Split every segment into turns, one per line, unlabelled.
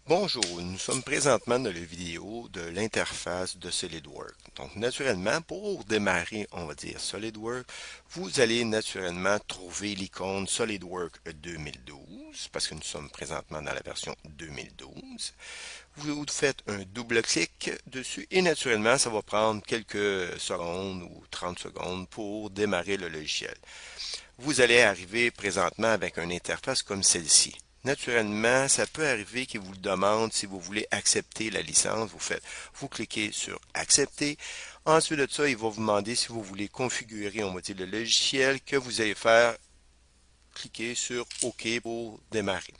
Bonjour, nous sommes présentement dans la vidéo de l'interface de SolidWorks. Donc, naturellement, pour démarrer, on va dire SolidWorks, vous allez naturellement trouver l'icône SolidWorks 2012, parce que nous sommes présentement dans la version 2012. Vous faites un double clic dessus et naturellement, ça va prendre quelques secondes ou 30 secondes pour démarrer le logiciel. Vous allez arriver présentement avec une interface comme celle-ci. Naturellement, ça peut arriver qu'il vous le demande si vous voulez accepter la licence. Vous cliquez sur accepter. Ensuite de ça, il va vous demander si vous voulez configurer, on va dire, le logiciel que vous allez faire. Cliquez sur OK pour démarrer.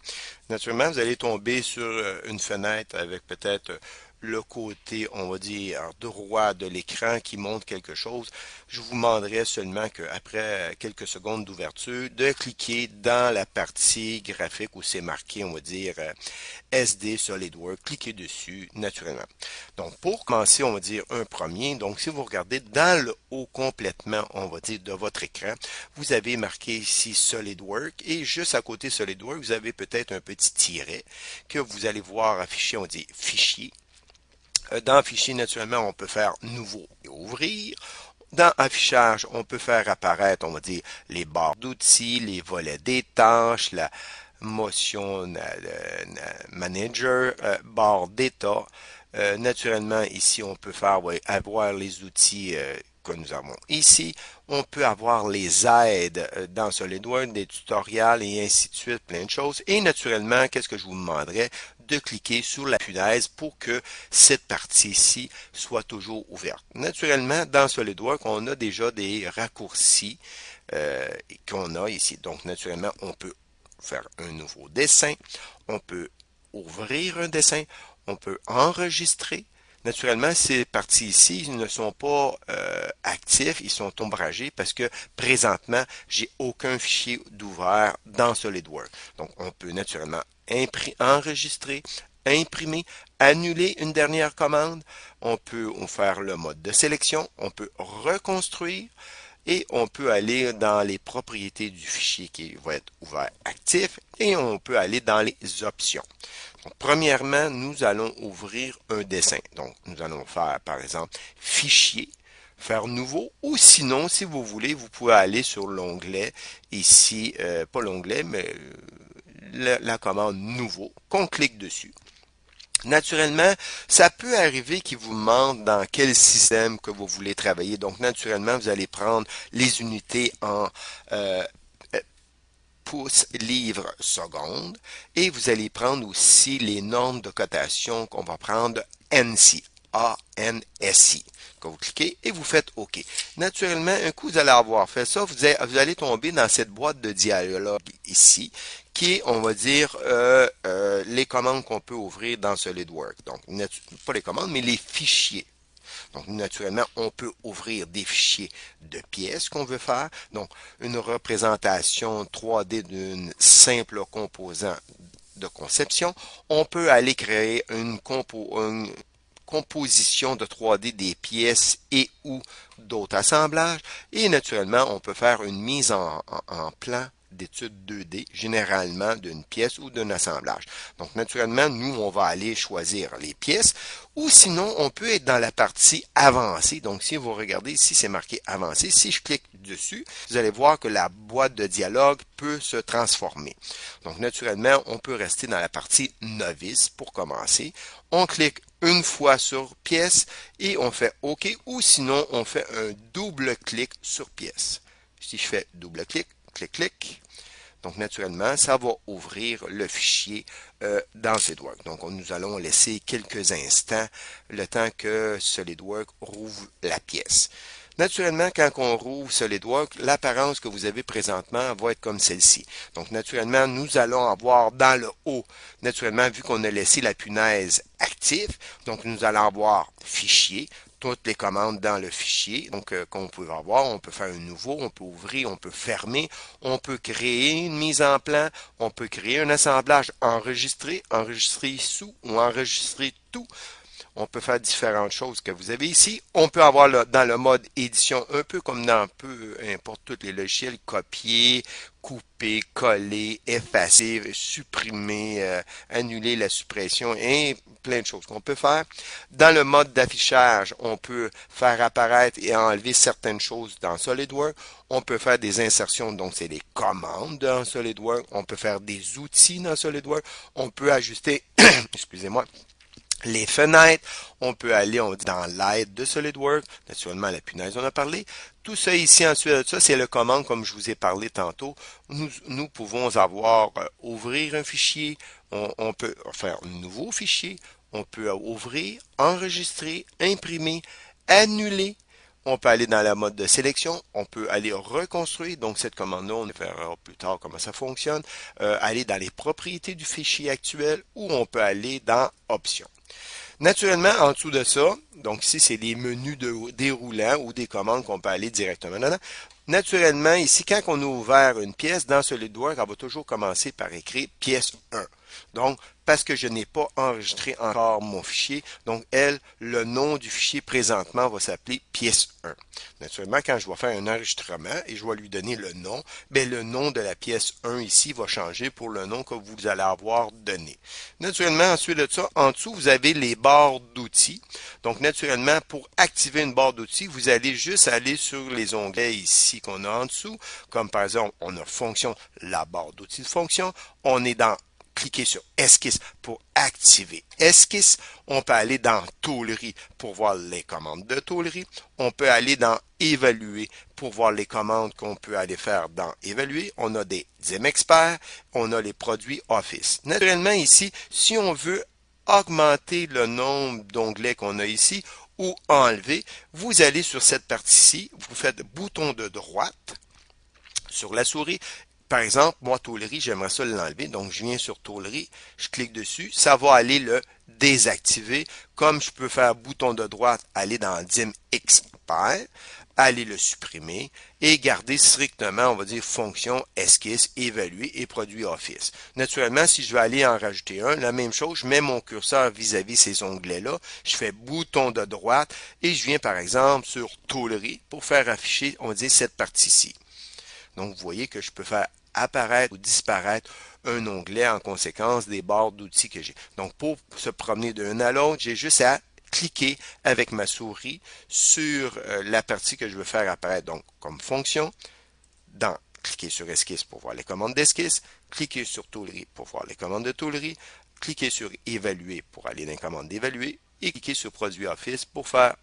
Naturellement, vous allez tomber sur une fenêtre avec peut-être le côté, on va dire, droit de l'écran qui montre quelque chose. Je vous demanderai seulement qu'après quelques secondes d'ouverture, de cliquer dans la partie graphique où c'est marqué, on va dire, SD SolidWorks. Cliquez dessus naturellement. Donc, pour commencer, on va dire un premier. Donc, si vous regardez dans le haut complètement, on va dire, de votre écran, vous avez marqué ici SolidWorks et juste à côté SolidWorks, vous avez peut-être un petit tiret que vous allez voir affiché, on dit Fichier. Dans Fichier, naturellement, on peut faire Nouveau et Ouvrir. Dans Affichage, on peut faire apparaître, on va dire, les barres d'outils, les volets des tâches, la motion manager, barre d'état. Naturellement, ici, on peut faire avoir les outils que nous avons ici. On peut avoir les aides dans SolidWorks, des tutoriels et ainsi de suite, plein de choses. Et naturellement, qu'est-ce que je vous demanderais? De cliquer sur la punaise pour que cette partie-ci soit toujours ouverte. Naturellement, dans SolidWorks, on a déjà des raccourcis qu'on a ici. Donc, naturellement, on peut faire un nouveau dessin, on peut ouvrir un dessin, on peut enregistrer. Naturellement, ces parties ici ils ne sont pas actifs, ils sont ombragés parce que présentement, j'ai aucun fichier d'ouvert dans SolidWorks. Donc, on peut naturellement enregistrer, imprimer, annuler une dernière commande. On peut faire le mode de sélection, on peut reconstruire et on peut aller dans les propriétés du fichier qui va être ouvert actif et on peut aller dans les options. Donc, premièrement, nous allons ouvrir un dessin. Donc, nous allons faire, par exemple, Fichier, faire Nouveau, ou sinon, si vous voulez, vous pouvez aller sur l'onglet ici, pas l'onglet, mais la commande Nouveau, qu'on clique dessus. Naturellement, ça peut arriver qu'il vous demande dans quel système que vous voulez travailler. Donc, naturellement, vous allez prendre les unités en pouces, livres, secondes. Et vous allez prendre aussi les normes de cotation qu'on va prendre ANSI. ANSI. Quand vous cliquez et vous faites OK. Naturellement, un coup vous allez avoir fait ça, vous allez tomber dans cette boîte de dialogue ici, qui est, on va dire, les commandes qu'on peut ouvrir dans SolidWorks. Donc, pas les commandes, mais les fichiers. Donc, naturellement, on peut ouvrir des fichiers de pièces qu'on veut faire. Donc, une représentation 3D d'une simple composant de conception. On peut aller créer une composition de 3D des pièces et ou d'autres assemblages. Et naturellement, on peut faire une mise en plan d'étude 2D, généralement d'une pièce ou d'un assemblage. Donc, naturellement, nous, on va aller choisir les pièces ou sinon, on peut être dans la partie avancée. Donc, si vous regardez ici, c'est marqué avancé. Si je clique dessus, vous allez voir que la boîte de dialogue peut se transformer. Donc, naturellement, on peut rester dans la partie novice pour commencer. On clique une fois sur pièce et on fait OK ou sinon, on fait un double clic sur pièce. Si je fais double clic, clic, clic, donc, naturellement, ça va ouvrir le fichier dans SolidWorks. Donc, nous allons laisser quelques instants le temps que SolidWorks rouvre la pièce. Naturellement, quand on rouvre SolidWorks, l'apparence que vous avez présentement va être comme celle-ci. Donc, naturellement, nous allons avoir dans le haut, naturellement, vu qu'on a laissé la punaise active, donc nous allons avoir Fichier, toutes les commandes dans le fichier, donc qu'on peut avoir, on peut faire un nouveau, on peut ouvrir, on peut fermer, on peut créer une mise en plan, on peut créer un assemblage enregistré, enregistrer sous ou enregistrer tout. On peut faire différentes choses que vous avez ici. On peut avoir dans le mode édition, un peu comme dans peu importe tous les logiciels, copier, couper, coller, effacer, supprimer, annuler la suppression et plein de choses qu'on peut faire. Dans le mode d'affichage, on peut faire apparaître et enlever certaines choses dans SolidWorks. On peut faire des insertions, donc c'est des commandes dans SolidWorks. On peut faire des outils dans SolidWorks. On peut ajuster, excusez-moi, les fenêtres, on peut aller dans l'aide de SolidWorks, naturellement la punaise on a parlé. Tout ça ici, ensuite de ça, c'est le commande comme je vous ai parlé tantôt. Nous pouvons avoir ouvrir un fichier, on peut faire un nouveau fichier, on peut ouvrir, enregistrer, imprimer, annuler. On peut aller dans la mode de sélection, on peut aller reconstruire, donc cette commande-là, on verra plus tard comment ça fonctionne, aller dans les propriétés du fichier actuel ou on peut aller dans options. Naturellement, en dessous de ça, donc ici, c'est les menus déroulants ou des commandes qu'on peut aller directement dedans. Naturellement, ici, quand on a ouvert une pièce dans SolidWorks, elle va toujours commencer par écrire pièce 1. Donc, parce que je n'ai pas enregistré encore mon fichier, donc le nom du fichier présentement va s'appeler pièce 1. Naturellement, quand je vais faire un enregistrement et je vais lui donner le nom, bien, le nom de la pièce 1 ici va changer pour le nom que vous allez avoir donné. Naturellement, ensuite de ça, en dessous, vous avez les barres d'outils. Donc, naturellement, pour activer une barre d'outils, vous allez juste aller sur les onglets ici qu'on a en dessous, comme par exemple, on a fonction, la barre d'outils de fonction, on est dans cliquer sur Esquisse pour activer Esquisse. On peut aller dans Tôlerie pour voir les commandes de Tôlerie. On peut aller dans Évaluer pour voir les commandes qu'on peut aller faire dans Évaluer. On a des experts, on a les produits Office. Naturellement ici, si on veut augmenter le nombre d'onglets qu'on a ici ou enlever, vous allez sur cette partie-ci, vous faites bouton de droite sur la souris. Par exemple, moi, Tôlerie, j'aimerais ça l'enlever. Donc, je viens sur Tôlerie, je clique dessus. Ça va aller le désactiver. Comme je peux faire bouton de droite, aller dans DIM Expert, aller le supprimer et garder strictement, on va dire, fonction, esquisse, évaluer et produit Office. Naturellement, si je veux aller en rajouter un, la même chose, je mets mon curseur vis-à-vis ces onglets-là. Je fais bouton de droite et je viens, par exemple, sur Tôlerie pour faire afficher, on va dire, cette partie-ci. Donc, vous voyez que je peux faire apparaître ou disparaître un onglet en conséquence des barres d'outils que j'ai. Donc, pour se promener d'un à l'autre, j'ai juste à cliquer avec ma souris sur la partie que je veux faire apparaître. Donc, comme fonction, cliquer sur Esquisse pour voir les commandes d'esquisse, cliquer sur Tôlerie pour voir les commandes de Tôlerie, cliquer sur Évaluer pour aller dans les commandes d'évaluer et cliquer sur Produit Office pour faire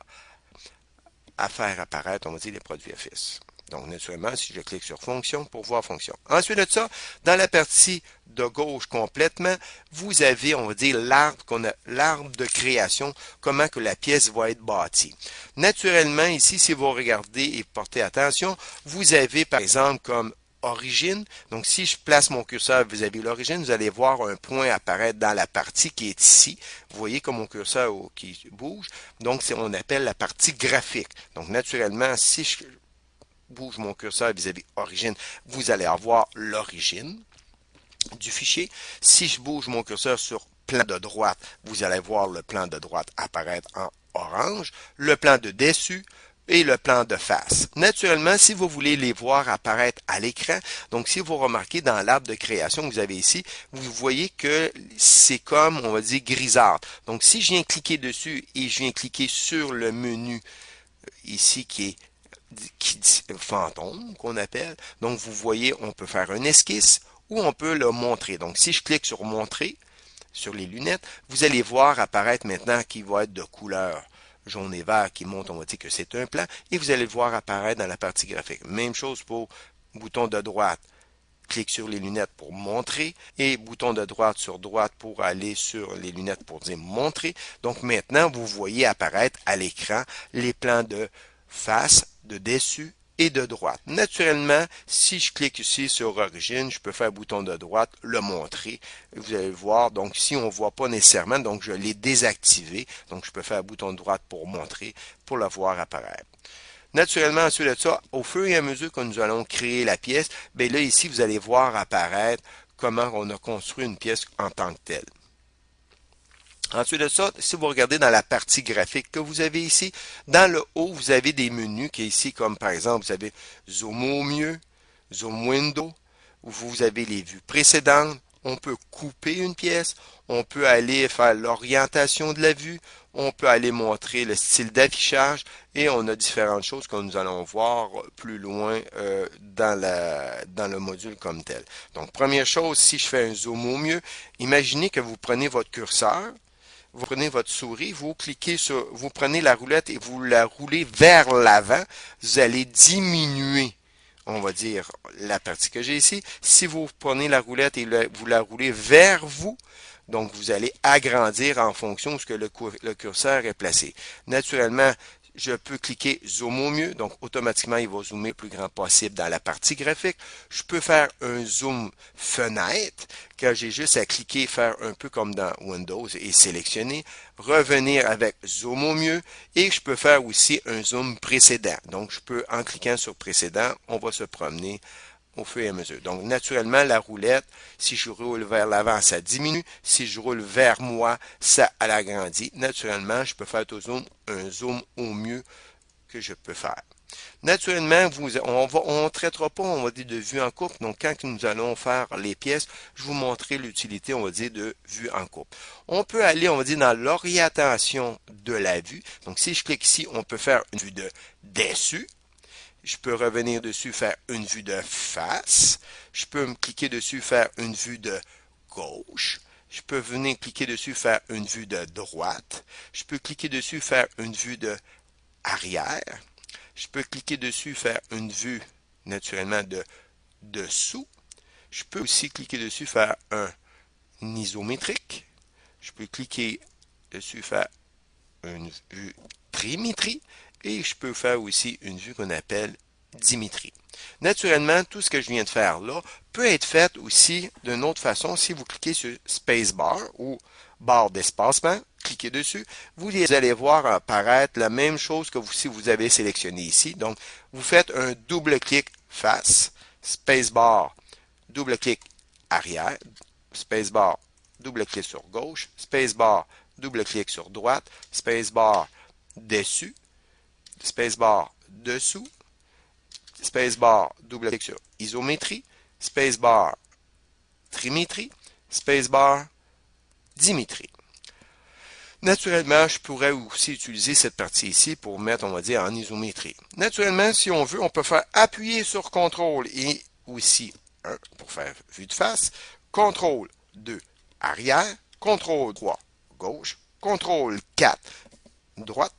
apparaître, on va dire, les produits Office. Donc, naturellement, si je clique sur Fonction pour voir Fonction. Ensuite de ça, dans la partie de gauche complètement, vous avez, on va dire, l'arbre de création, comment que la pièce va être bâtie. Naturellement, ici, si vous regardez et portez attention, vous avez, par exemple, comme origine. Donc, si je place mon curseur vis-à-vis l'origine, vous allez voir un point apparaître dans la partie qui est ici. Vous voyez comme mon curseur qui bouge. Donc, on appelle la partie graphique. Donc, naturellement, si je bouge mon curseur vis-à-vis origine, vous allez avoir l'origine du fichier. Si je bouge mon curseur sur plan de droite, vous allez voir le plan de droite apparaître en orange, le plan de dessus et le plan de face. Naturellement, si vous voulez les voir apparaître à l'écran, donc si vous remarquez dans l'arbre de création que vous avez ici, vous voyez que c'est comme, on va dire, grisâtre. Donc, si je viens cliquer dessus et je viens cliquer sur le menu ici qui est fantôme qu'on appelle. Donc, vous voyez, on peut faire une esquisse ou on peut le montrer. Donc, si je clique sur montrer, sur les lunettes, vous allez voir apparaître maintenant qui va être de couleur jaune et vert qui montre, on va dire que c'est un plan, et vous allez le voir apparaître dans la partie graphique. Même chose pour bouton de droite. Clique sur les lunettes pour montrer et bouton de droite sur droite pour aller sur les lunettes pour dire montrer. Donc maintenant, vous voyez apparaître à l'écran les plans de face, de dessus et de droite. Naturellement, si je clique ici sur origine, je peux faire bouton de droite, le montrer. Vous allez le voir, donc si on ne voit pas nécessairement, donc je l'ai désactivé. Donc je peux faire bouton de droite pour montrer, pour le voir apparaître. Naturellement, ensuite de ça, au fur et à mesure que nous allons créer la pièce, bien là, ici, vous allez voir apparaître comment on a construit une pièce en tant que telle. Ensuite de ça, si vous regardez dans la partie graphique que vous avez ici, dans le haut, vous avez des menus qui est ici, comme par exemple, vous avez Zoom au mieux, Zoom Window, où vous avez les vues précédentes. On peut couper une pièce, on peut aller faire l'orientation de la vue, on peut aller montrer le style d'affichage et on a différentes choses que nous allons voir plus loin dans le module comme tel. Donc, première chose, si je fais un zoom au mieux, imaginez que vous prenez votre curseur, vous prenez votre souris, vous prenez la roulette et vous la roulez vers l'avant. Vous allez diminuer, on va dire, la partie que j'ai ici. Si vous prenez la roulette et vous la roulez vers vous, donc vous allez agrandir en fonction de ce que le curseur est placé. Naturellement, je peux cliquer zoom au mieux, donc automatiquement il va zoomer le plus grand possible dans la partie graphique. Je peux faire un zoom fenêtre, car j'ai juste à cliquer, faire un peu comme dans Windows et sélectionner, revenir avec zoom au mieux, et je peux faire aussi un zoom précédent. Donc je peux, en cliquant sur précédent, on va se promener au fur et à mesure. Donc, naturellement, la roulette, si je roule vers l'avant, ça diminue. Si je roule vers moi, ça l'agrandit. Naturellement, je peux faire un zoom au mieux que je peux faire. Naturellement, on ne traitera pas, on va dire, de vue en coupe. Donc, quand nous allons faire les pièces, je vous montrerai l'utilité, on va dire, de vue en coupe. On peut aller, on va dire, dans l'orientation de la vue. Donc, si je clique ici, on peut faire une vue de dessus. Je peux revenir dessus, faire une vue de face. Je peux me cliquer dessus, faire une vue de gauche. Je peux venir cliquer dessus, faire une vue de droite. Je peux cliquer dessus, faire une vue de arrière. Je peux cliquer dessus, faire une vue naturellement de dessous. Je peux aussi cliquer dessus, faire un isométrique. Je peux cliquer dessus, faire une vue trimétrie. Et je peux faire aussi une vue qu'on appelle dimétrie. Naturellement, tout ce que je viens de faire là peut être fait aussi d'une autre façon. Si vous cliquez sur Spacebar ou barre d'espacement, cliquez dessus, vous allez voir apparaître la même chose que si vous avez sélectionné ici. Donc, vous faites un double-clic face, Spacebar, double-clic arrière, Spacebar, double-clic sur gauche, Spacebar, double-clic sur droite, Spacebar dessus, Spacebar dessous, Spacebar double-clic sur isométrie, Spacebar trimétrie, Spacebar dimétrie. Naturellement, je pourrais aussi utiliser cette partie ici pour mettre, on va dire, en isométrie. Naturellement, si on veut, on peut faire appuyer sur CTRL et aussi 1 pour faire vue de face, CTRL 2 arrière, CTRL 3 gauche, CTRL 4 droite,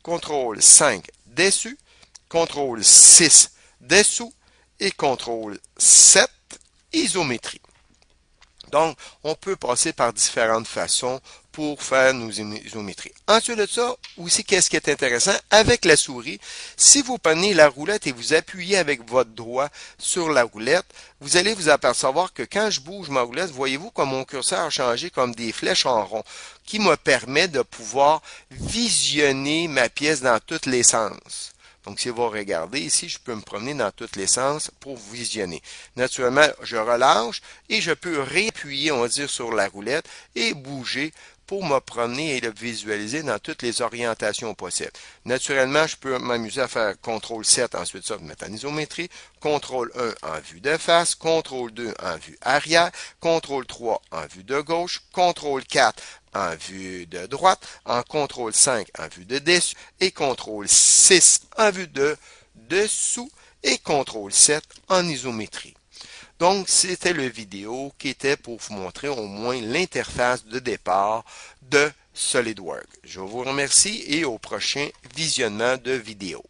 CTRL 5 dessus, CTRL 6 dessous et CTRL 7 isométrie. Donc, on peut passer par différentes façons pour faire nos isométries. Ensuite de ça, aussi, qu'est-ce qui est intéressant? Avec la souris, si vous prenez la roulette et vous appuyez avec votre doigt sur la roulette, vous allez vous apercevoir que quand je bouge ma roulette, voyez-vous comme mon curseur a changé comme des flèches en rond, qui me permet de pouvoir visionner ma pièce dans tous les sens. Donc, si vous regardez ici, je peux me promener dans tous les sens pour visionner. Naturellement, je relâche et je peux réappuyer, on va dire, sur la roulette et bouger pour me promener et le visualiser dans toutes les orientations possibles. Naturellement, je peux m'amuser à faire CTRL 7, ensuite ça, mettre en isométrie, CTRL 1 en vue de face, CTRL 2 en vue arrière, CTRL 3 en vue de gauche, CTRL 4 en vue de droite, en CTRL 5 en vue de dessus et CTRL 6 en vue de dessous et CTRL 7 en isométrie. Donc, c'était le vidéo qui était pour vous montrer au moins l'interface de départ de SolidWorks. Je vous remercie et au prochain visionnement de vidéo.